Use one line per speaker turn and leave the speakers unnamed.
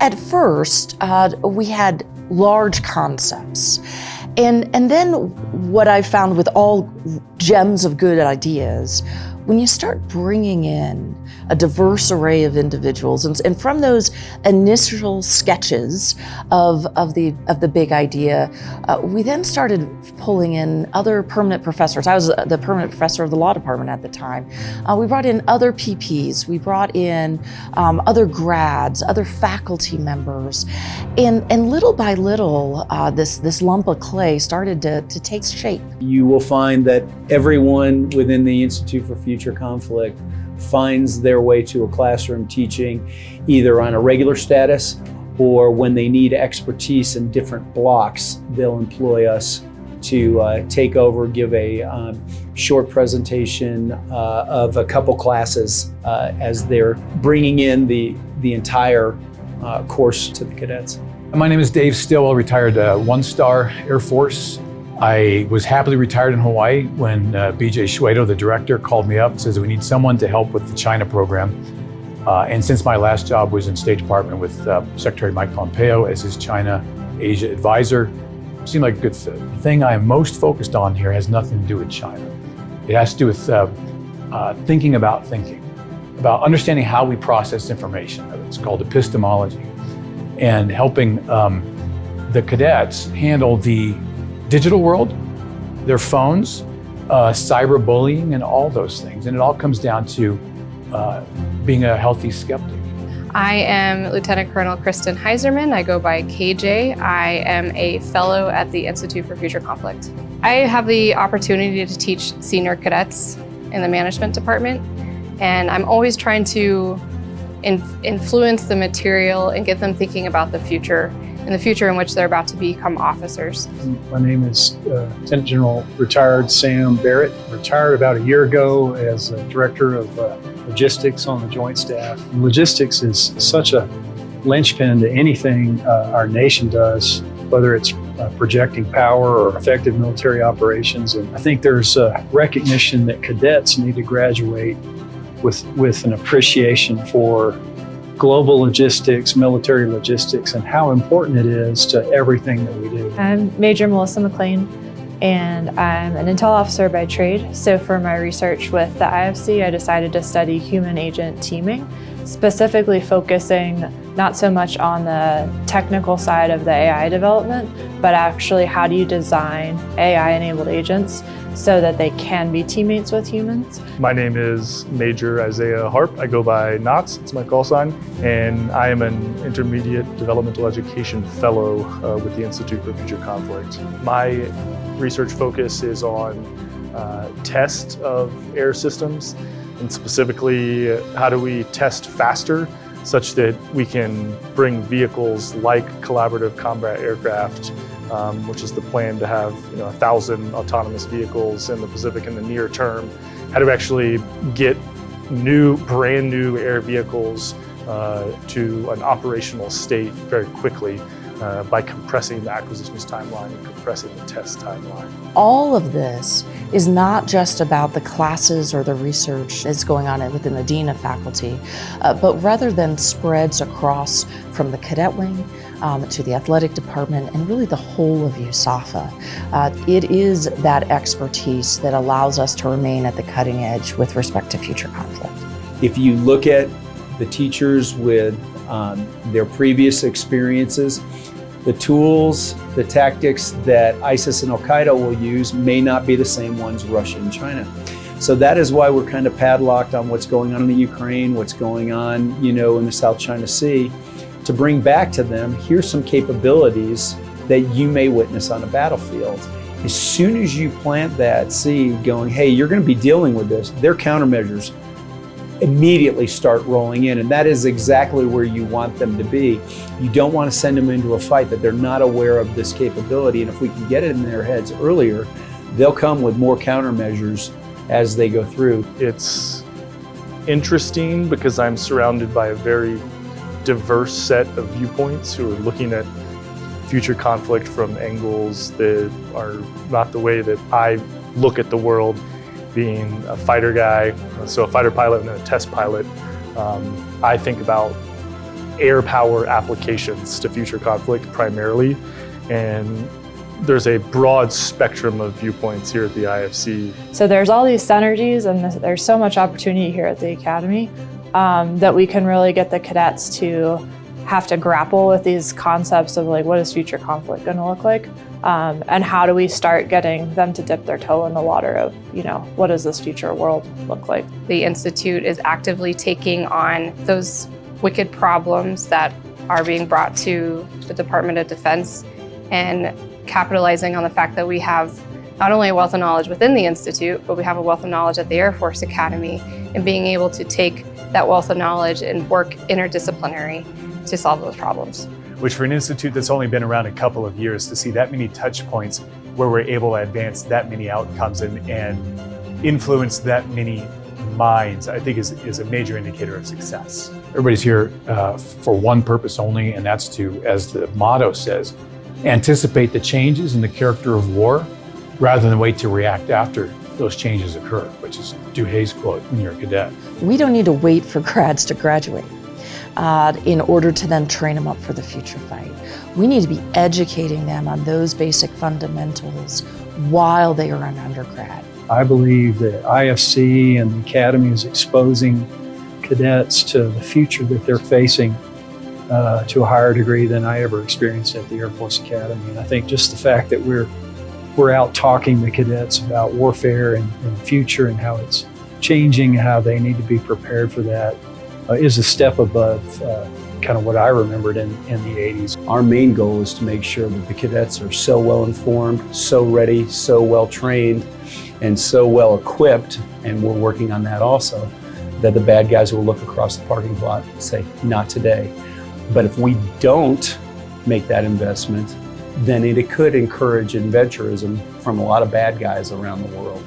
At first, we had large concepts. And then what I found with all gems of good ideas, when you start bringing in a diverse array of individuals, and from those initial sketches of the big idea, we then started pulling in other permanent professors. I was the permanent professor of the law department at the time. We brought in other PPs, we brought in other grads, other faculty members, and little by little, this lump of clay started to take shape.
You will find that everyone within the Institute for Future Conflict finds their way to a classroom teaching, either on a regular status or when they need expertise in different blocks, they'll employ us to take over, give a short presentation of a couple classes as they're bringing in the entire course to the cadets.
My name is Dave Stillwell, retired one-star Air Force. I was happily retired in Hawaii when BJ Shuedo, the director, called me up and says we need someone to help with the China program. And since my last job was in State Department with Secretary Mike Pompeo as his China Asia advisor, it seemed like a good fit. The thing I am most focused on here has nothing to do with China. It has to do with thinking, about understanding how we process information. It's called epistemology, and helping the cadets handle the digital world, their phones, cyberbullying, and all those things. And it all comes down to being a healthy skeptic.
I am Lieutenant Colonel Kristen Heiserman. I go by KJ. I am a fellow at the Institute for Future Conflict. I have the opportunity to teach senior cadets in the management department, and I'm always trying to influence the material and get them thinking about the future in which they're about to become officers.
My name is Lieutenant General retired Sam Barrett. Retired about a year ago as Director of Logistics on the Joint Staff. Logistics is such a linchpin to anything our nation does, whether it's projecting power or effective military operations. And I think there's a recognition that cadets need to graduate with an appreciation for global logistics, military logistics, and how important it is to everything that we do.
I'm Major Melissa McLean, and I'm an intel officer by trade. So for my research with the IFC, I decided to study human-agent teaming, specifically focusing not so much on the technical side of the AI development, but actually how do you design AI-enabled agents so that they can be teammates with humans.
My name is Major Isaiah Harp. I go by Knox, it's my call sign, and I am an Intermediate Developmental Education Fellow with the Institute for Future Conflict. My research focus is on test of air systems, and specifically how do we test faster such that we can bring vehicles like collaborative combat aircraft, which is the plan to have 1,000 autonomous vehicles in the Pacific in the near term. How to actually get brand new air vehicles to an operational state very quickly by compressing the acquisitions timeline and compressing the test timeline.
All of this is not just about the classes or the research that's going on within the Dean of Faculty, but rather than spreads across from the cadet wing to the athletic department and really the whole of USAFA. It is that expertise that allows us to remain at the cutting edge with respect to future conflict.
If you look at the teachers with their previous experiences, the tools, the tactics that ISIS and Al-Qaeda will use may not be the same ones Russia and China. So that is why we're kind of padlocked on what's going on in the Ukraine, what's going on, in the South China Sea, to bring back to them, here's some capabilities that you may witness on a battlefield. As soon as you plant that seed going, hey, you're going to be dealing with this, their countermeasures immediately start rolling in, and that is exactly where you want them to be. You don't want to send them into a fight that they're not aware of this capability, and if we can get it in their heads earlier, they'll come with more countermeasures as they go through.
It's interesting because I'm surrounded by a very diverse set of viewpoints who are looking at future conflict from angles that are not the way that I look at the world, being a fighter guy, so a fighter pilot and then a test pilot. I think about air power applications to future conflict primarily. And there's a broad spectrum of viewpoints here at the IFC.
So there's all these synergies, and there's so much opportunity here at the Academy that we can really get the cadets to have to grapple with these concepts of like, what is future conflict going to look like? And how do we start getting them to dip their toe in the water of, what does this future world look like?
The Institute is actively taking on those wicked problems that are being brought to the Department of Defense and capitalizing on the fact that we have not only a wealth of knowledge within the Institute, but we have a wealth of knowledge at the Air Force Academy, and being able to take that wealth of knowledge and work interdisciplinary to solve those problems.
Which for an institute that's only been around a couple of years, to see that many touch points where we're able to advance that many outcomes and influence that many minds, I think is a major indicator of success.
Everybody's here for one purpose only, and that's to, as the motto says, anticipate the changes in the character of war rather than wait to react after those changes occur, which is Duhay's quote when you're a cadet.
We don't need to wait for grads to graduate in order to then train them up for the future fight. We need to be educating them on those basic fundamentals while they are an undergrad.
I believe that IFC and the Academy is exposing cadets to the future that they're facing to a higher degree than I ever experienced at the Air Force Academy. And I think just the fact that we're out talking to cadets about warfare and the future and how it's changing, how they need to be prepared for that, is a step above kind of what I remembered in the 80s.
Our main goal is to make sure that the cadets are so well informed, so ready, so well trained, and so well equipped, and we're working on that also, that the bad guys will look across the parking lot and say, not today. But if we don't make that investment, then it could encourage adventurism from a lot of bad guys around the world.